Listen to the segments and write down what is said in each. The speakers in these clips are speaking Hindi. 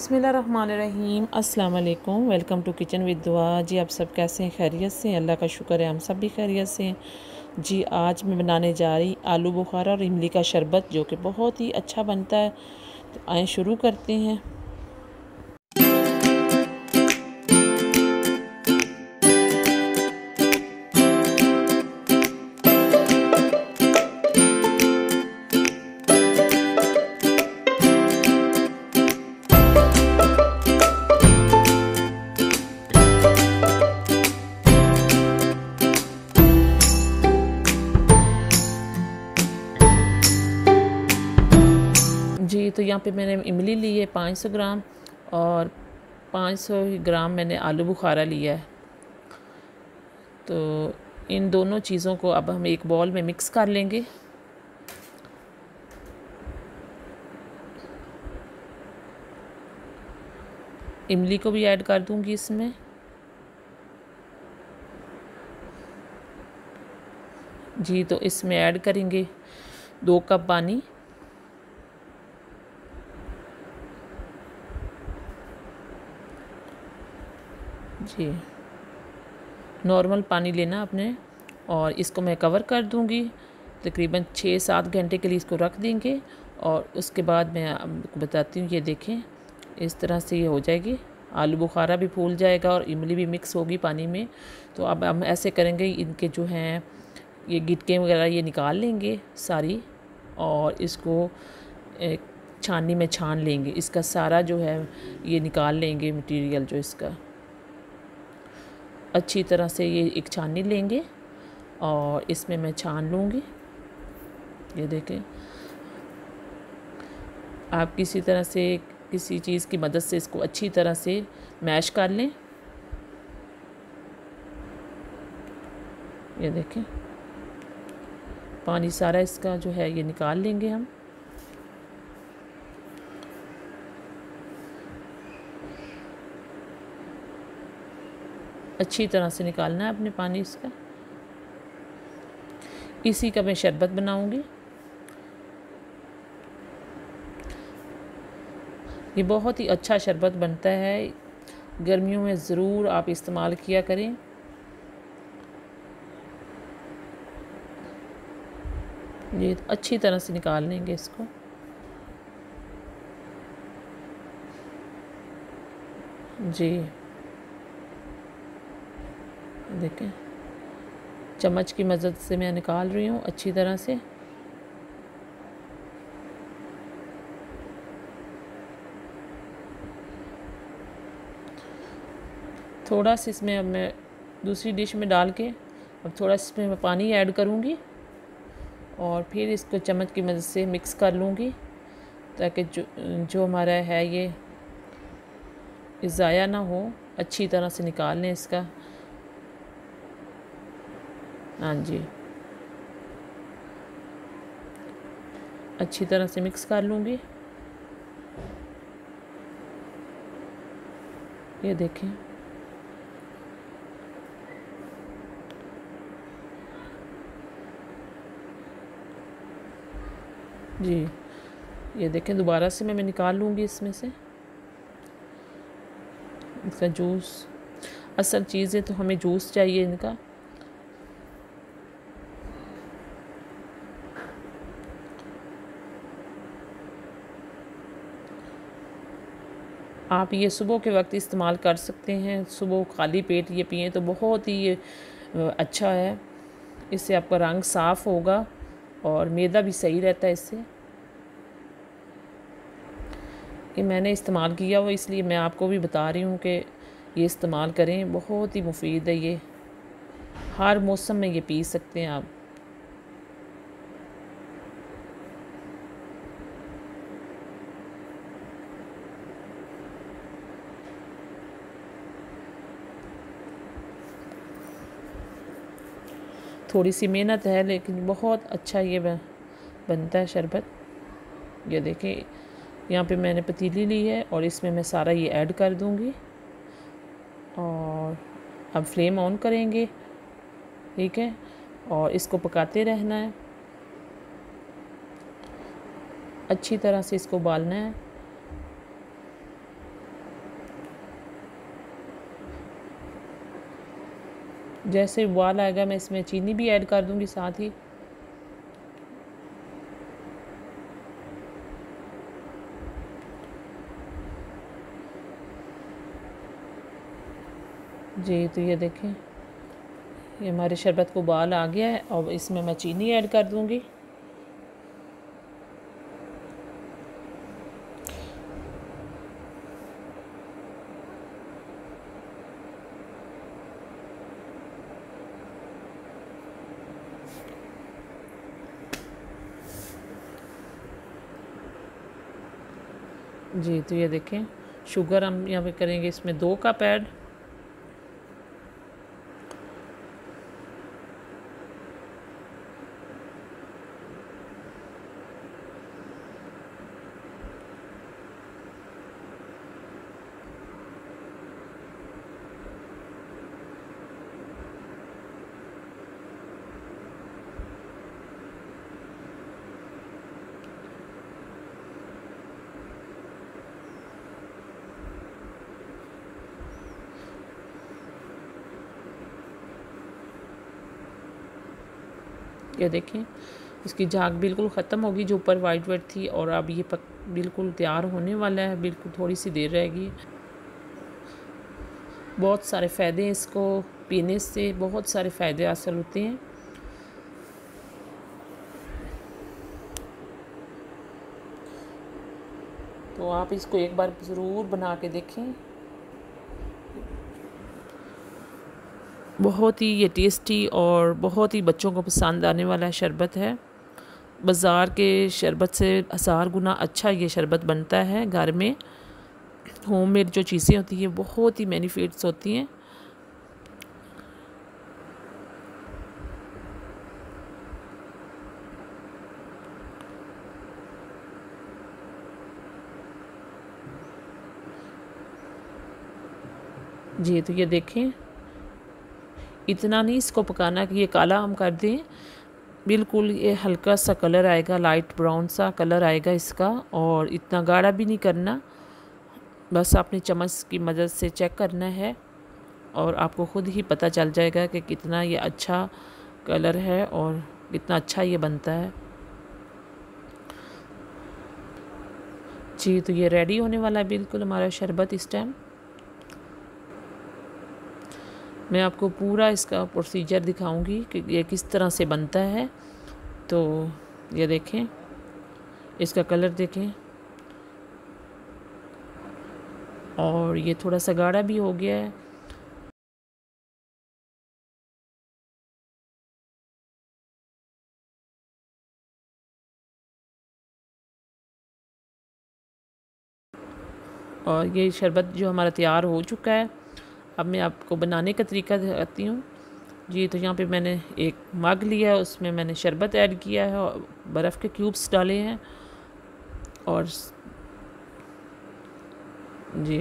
बिस्मिल्लाहिर्रहमानिर्रहीम अस्सलाम वालेकुम। वेलकम टू किचन विद दुआ। जी आप सब कैसे हैं? खैरियत से? अल्लाह का शुक्र है हम सब भी खैरियत से हैं। जी आज मैं बनाने जा रही आलू बुखारा और इमली का शरबत, जो कि बहुत ही अच्छा बनता है। तो आए शुरू करते हैं। जी तो यहाँ पे मैंने इमली ली है 500 ग्राम और 500 ग्राम मैंने आलू बुखारा लिया है। तो इन दोनों चीज़ों को अब हम एक बॉल में मिक्स कर लेंगे। इमली को भी ऐड कर दूंगी इसमें। जी तो इसमें ऐड करेंगे 2 कप पानी। जी नॉर्मल पानी लेना आपने, और इसको मैं कवर कर दूंगी। तकरीबन 6-7 घंटे के लिए इसको रख देंगे और उसके बाद मैं आपको बताती हूँ। ये देखें इस तरह से ये हो जाएगी। आलू बुखारा भी फूल जाएगा और इमली भी मिक्स होगी पानी में। तो अब हम ऐसे करेंगे, इनके जो हैं ये गिटके वगैरह ये निकाल लेंगे सारी, और इसको एक छाननी में छान लेंगे। इसका सारा जो है ये निकाल लेंगे मटेरियल, जो इसका अच्छी तरह से ये एक छाननी लेंगे और इसमें मैं छान लूँगी। ये देखें, आप किसी तरह से किसी चीज़ की मदद से इसको अच्छी तरह से मैश कर लें। ये देखें पानी सारा इसका जो है ये निकाल लेंगे हम। अच्छी तरह से निकालना है अपने पानी इसका। इसी का मैं शरबत बनाऊंगी। ये बहुत ही अच्छा शरबत बनता है, गर्मियों में ज़रूर आप इस्तेमाल किया करें। ये अच्छी तरह से निकाल लेंगे इसको। जी देखें चम्मच की मदद से मैं निकाल रही हूँ अच्छी तरह से। थोड़ा सा इसमें अब मैं दूसरी डिश में डाल के अब थोड़ा इसमें मैं पानी ऐड करूँगी और फिर इसको चम्मच की मदद से मिक्स कर लूँगी, ताकि जो हमारा है ये ज़ाया ना हो। अच्छी तरह से निकाल लें इसका। हाँ जी अच्छी तरह से मिक्स कर लूँगी। ये देखें जी, ये देखें दोबारा से मैं निकाल लूँगी इसमें से इसका जूस। असल चीज़ है तो हमें जूस चाहिए इनका। आप ये सुबह के वक्त इस्तेमाल कर सकते हैं। सुबह खाली पेट ये पिएं तो बहुत ही ये अच्छा है। इससे आपका रंग साफ़ होगा और मैदा भी सही रहता है इससे। ये मैंने इस्तेमाल किया वो, इसलिए मैं आपको भी बता रही हूँ कि ये इस्तेमाल करें। बहुत ही मुफीद है ये, हर मौसम में ये पी सकते हैं आप। थोड़ी सी मेहनत है लेकिन बहुत अच्छा ये बनता है शरबत। ये देखें यहाँ पे मैंने पतीली ली है और इसमें मैं सारा ये ऐड कर दूँगी और अब फ्लेम ऑन करेंगे। ठीक है, और इसको पकाते रहना है, अच्छी तरह से इसको उबालना है। जैसे उबाल आएगा मैं इसमें चीनी भी ऐड कर दूंगी साथ ही। जी तो ये देखें, ये हमारे शरबत को उबाल आ गया है। और इसमें मैं चीनी ऐड कर दूंगी। जी तो ये देखें, शुगर हम यहाँ पे करेंगे इसमें 2 कप ऐड। ये देखें, इसकी झाग बिल्कुल ख़त्म होगी जो ऊपर वाइट वाइट थी, और अब ये बिल्कुल तैयार होने वाला है। बिल्कुल थोड़ी सी देर रहेगी। बहुत सारे फ़ायदे हैं इसको पीने से, बहुत सारे फ़ायदे हासिल होते हैं। तो आप इसको एक बार ज़रूर बना के देखें। बहुत ही ये टेस्टी और बहुत ही बच्चों को पसंद आने वाला शरबत है। बाज़ार के शरबत से 1000 गुना अच्छा ये शरबत बनता है। घर में होममेड जो चीज़ें होती हैं बहुत ही बेनिफिट्स होती हैं। जी तो ये देखें, इतना नहीं इसको पकाना कि ये काला हम कर दें। बिल्कुल ये हल्का सा कलर आएगा, लाइट ब्राउन सा कलर आएगा इसका, और इतना गाढ़ा भी नहीं करना। बस आपने चम्मच की मदद से चेक करना है और आपको ख़ुद ही पता चल जाएगा कि कितना ये अच्छा कलर है और कितना अच्छा ये बनता है। जी तो ये रेडी होने वाला है बिल्कुल हमारा शरबत। इस टाइम मैं आपको पूरा इसका प्रोसीजर दिखाऊंगी कि ये किस तरह से बनता है। तो ये देखें, इसका कलर देखें, और ये थोड़ा सा गाढ़ा भी हो गया है। और ये शरबत जो हमारा तैयार हो चुका है। अब मैं आपको बनाने का तरीका दिखाती हूँ। जी तो यहाँ पे मैंने एक मग लिया है, उसमें मैंने शरबत ऐड किया है और बर्फ़ के क्यूब्स डाले हैं। और जी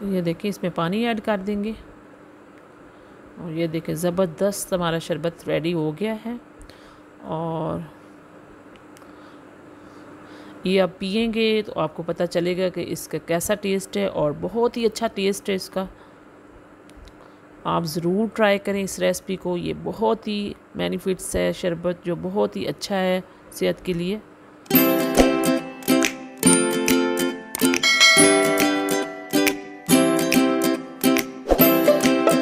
ये देखिए, इसमें पानी ऐड कर देंगे। और ये देखिए, ज़बरदस्त हमारा शरबत रेडी हो गया है। और ये आप पिएंगे तो आपको पता चलेगा कि इसका कैसा टेस्ट है, और बहुत ही अच्छा टेस्ट है इसका। आप ज़रूर ट्राई करें इस रेसिपी को। ये बहुत ही बेनिफिट्स है शरबत, जो बहुत ही अच्छा है सेहत के लिए।